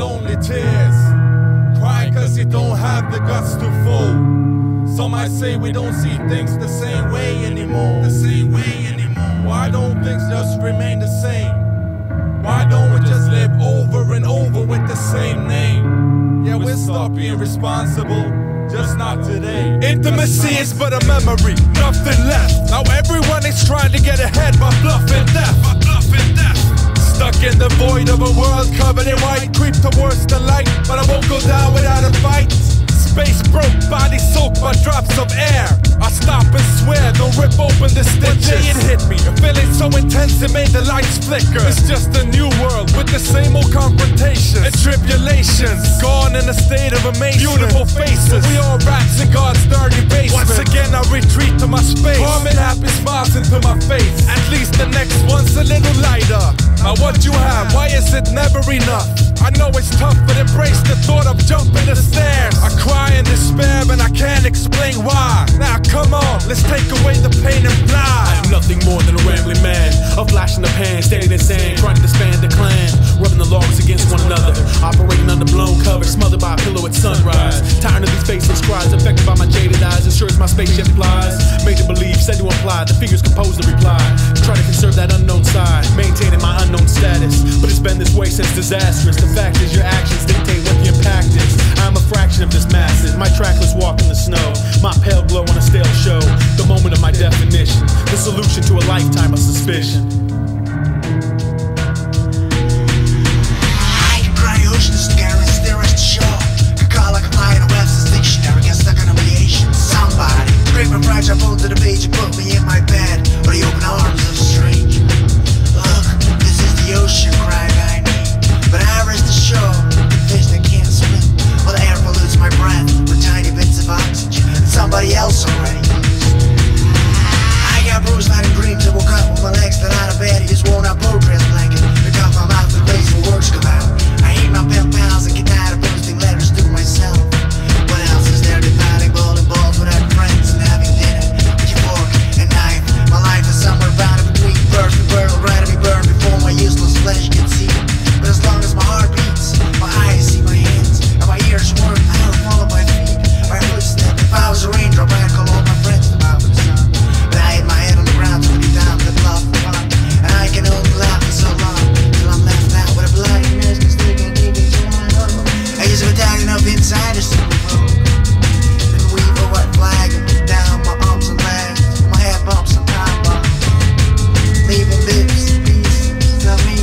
lonely tears, crying cause you don't have the guts to fold. Some might say we don't see things the same way anymore. Why don't things just remain the same? Why don't we just live over and over with the same name? Yeah, we'll stop being responsible, just not today. Intimacy is but a memory, nothing left. Now everyone is trying to get ahead by bluffing death. Stuck in the void of a world covered in white, creep towards the light, but I won't go down without a fight. Space broke, body soaked by drops of air. I stop and swear, don't rip open the stitches. One day it hit me, a feeling so intense it made the lights flicker. It's just a new world with the same old confrontations and tribulations. Gone in a state of amazement, beautiful faces, we all rats in God's dirty basement. Once again I retreat to my space, forming happy smiles into my face. At least the next one's a little lighter. Now what you have, why is it never enough? I know it's tough, but embrace the thought of jumping the stairs. I cry in despair, but I can't explain why. Now come on, let's take away the pain and fly. I am nothing more than a rambling man, a flash in the pan, standing in sand, trying to disband the clan, rubbing the logs against one another, operating under blown cover, smothered by a pillow at sunrise. Tired of these faceless cries, affected by my jaded eyes, as sure as my spaceship flies. Made to believe, said to imply, the figures composed the reply. Try to conserve that unknown side, maintaining my unknown status, but it's been this way since disastrous. The fact is your actions dictate what the impact is. I'm a fraction of this masses, my trackless walk in the snow, my pale glow on a stale show, the moment of my definition, the solution to a lifetime of suspicion. I can cry oceans together and stare at the shore. Can call like a fly in a Webster's dictionary, get stuck on affiliation. Somebody break my fragile bone to the page and put me in my bed, or the open arms of a stranger. Look, this is the ocean crying I need, but I rest ashore, the fish that can't swim. Well, the air pollutes my breath with tiny bits of oxygen that somebody else already used. I got bruised night and dreams and woke up with my legs still out of bed. He just worn out boat dress blanket, pick off my mouth and face when words come out. I hate my pen pals and get tired of posting letters to myself. What else is there than fighting bowling balls without friends and having dinner with your fork and knife? My life is somewhere bound in between birth and birth. I'd rather be burned before my useless flesh gets eaten. But as long as my heart beats, my eyes see my hands, and my ears work, I don't follow my feet, my footsteps. If I was a raindrop, I'd call all my friends to bow for the sun. But I hit my head on the ground 20 times and bluff for fun. And I can only laugh for so long, till I'm left out with a bloody nose, cause they can't keep it to my home. I use a battalion of insiders to the road, then weave a white flag and put down my arms and legs, my head bumps and time bombs, leaving bits and pieces of me.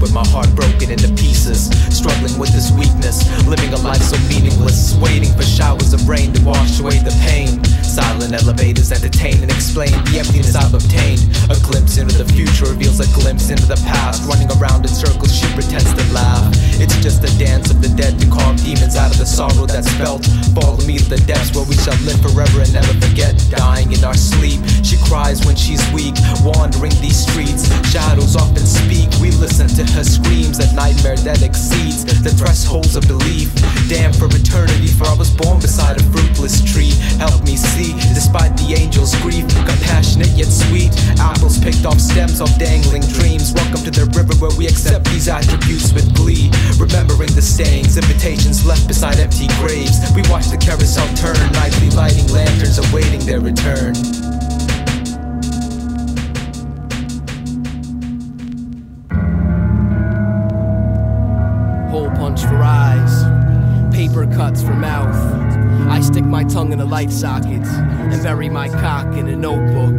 With my heart broken into pieces, struggling with this weakness, living a life so meaningless, waiting for showers of rain to wash away the pain. Silent elevators entertain and explain the emptiness I've obtained. A glimpse into the future reveals a glimpse into the past. Running around in circles, she pretends to laugh. It's just a dance of the dead to carve demons out of the sorrow that's felt. Follow me to the depths where we shall live forever and never forget. Dying in our sleep, she cries when she's weak, wandering these streets. Shadows often speak, we listen to her screams, a nightmare that exceeds the thresholds of belief. Damn for eternity, for I was born beside a fruitless tree. Help me see, despite the angel's grief, compassionate yet sweet. Apples picked off stems of dangling dreams. Welcome to the river where we accept these attributes with glee. Remembering the stains, invitations left beside empty graves. We watch the carousel turn, nightly lighting lanterns awaiting their return. Hole punch for eyes, paper cuts for mouth. I stick my tongue in a light socket and bury my cock in a notebook.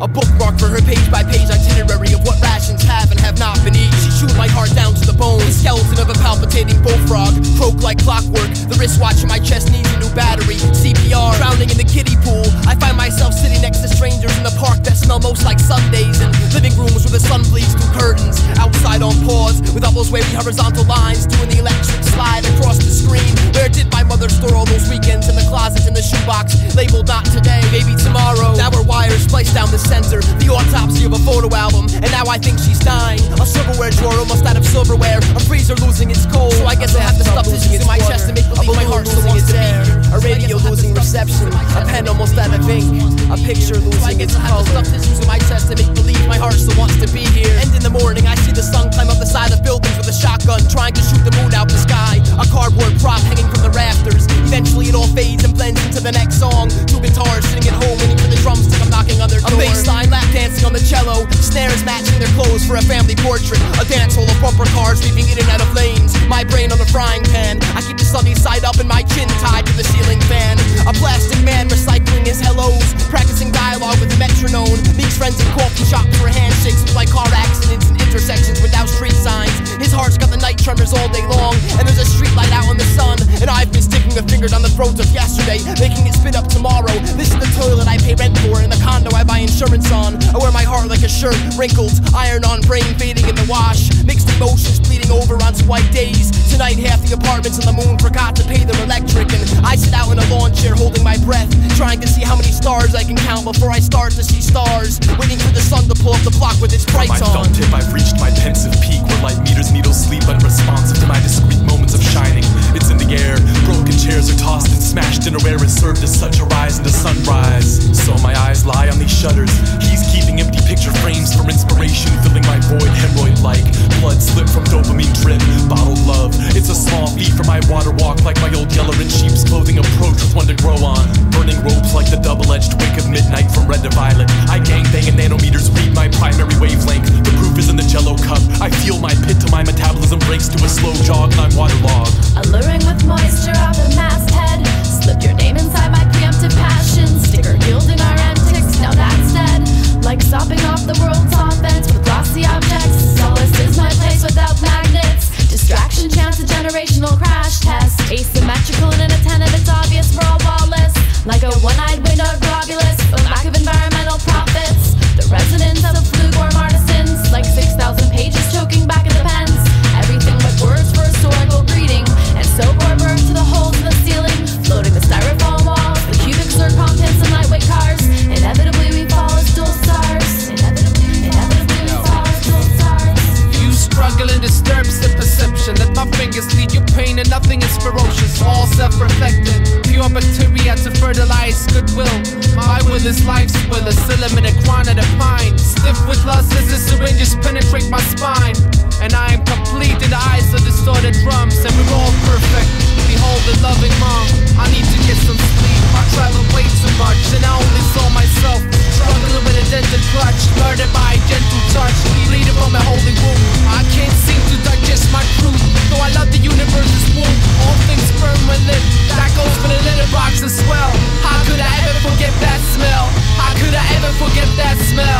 A bookmark for her page-by-page itinerary of what rations have and have not been eaten. She chewed my heart down to the bone, the skeleton of a palpitating bullfrog. Croak like clockwork, the wristwatch in my chest needs a new battery. CPR, drowning in the kiddie pool. I find myself sitting next to strangers in the park that smell most like Sundays, and living rooms where the sun bleeds through curtains. Outside on pause, with all those wavy horizontal lines, doing the electric slide across the screen. Where did my mother store all those weekends? In the closet, in the shoebox, labeled not not today, maybe tomorrow. Now her wires spliced down the center, the autopsy of a photo album, and now I think she's dying. A silverware drawer almost out of silverware, a freezer losing its cold. So I guess I have to stuff tissues in my chest to make believe my heart still wants to be here. A radio losing reception, a pen almost out of ink, a picture losing its color. Stuff tissues in my chest to make believe my heart still wants to be here. And in the morning I see the sun climb up the side of buildings with a shotgun, trying to shoot the moon out the sky. A cardboard prop hanging from the rafters. Eventually it all fades and blends into the next song. Two guitars sitting at home waiting for the drums to come knocking on their door. A bass line lap dancing on the cello, snares matching their clothes for a family portrait. A dance hall of bumper cars weaving in and out of lanes. My brain on the frying pan, I keep the sunny side up and my chin tied to the ceiling fan. A plastic man recycling his hellos, practicing dialogue with a metronome. Meets friends in coffee shops for handshakes with like car accidents and intersections without street signs. His heart's got the night tremors all day long, and there's a street light out in the sun. And I've been sticking a finger down the throat of yesterday, making it spit up tomorrow. This is the toilet I pay rent for, and the condo I buy insurance on. I wear my heart like a shirt, wrinkled, iron on brain fading in the wash. Mixed emotions bleeding over onto white days. Tonight half the apartments on the moon forgot to pay their electric, and I sit out in a lawn chair holding my breath, trying to see how many stars I can count before I start to see stars. Waiting for the sun to pull up the clock with its brights on. From my thumb tip I've reached my pensive peak, where light meters needles sleep unresponsive to my discrete moments of shining. It's in the air, broken chairs are tossed and smashed in a rare and served as such a rise into sunrise. So my eyes lie on these shutters. He's keeping empty picture frames for inspiration, filling my void hemorrhoid-like. Blood slip from dopamine drip, bottled love. It's a small feat for my water walk, like my old yellow in sheep's clothing approach with one to grow on. Burning ropes like the double-edged wick of midnight from red to violet. I gangbang and nanometers read my primary wavelength. The proof is in the jello cup. I feel my pit till my metabolism breaks to a slow jog and I'm waterlogged. Alluring with moisture off the masthead. Slip your name inside my preemptive passion. Sticker gilding our antics, now that's dead. Like sopping off the world's offense with glossy objects. Solace is my place without magnets. Distraction chance a generational crash test. Asymmetrical and inattentive, it's obvious we're all lawless. Like a one-eyed winged globulus for lack of environmental profits. The residents of the flu-born artisans, like 6,000 pages choking back in the pens. Everything but words for historical greeting, and so bird to the holes in the ceiling, floating the styrofoam walls, the cubic zircontents and lightweight cars. Inevitably we fall as dual stars. Inevitably we fall as dual stars. You struggle and disturbs the perception. Let my fingers lead your pain and nothing is ferocious. All self-reflected, pure bacteria to fertilize goodwill. My will is life's will, a cylinder, a crown at a pine. Stiff with lust as the syringes penetrate my spine. And I am complete in the eyes of distorted drums, and we're all perfect. Behold the loving mom. I need to get some sleep. I travel way too much, and I only saw myself struggling with a dented clutch, murdered by a gentle touch, bleeding from a holy womb. I can't seem to digest my truth, though I love the universe's womb. All things permanent, that goes for the litter box as well. How could I ever forget that smell? How could I ever forget that smell?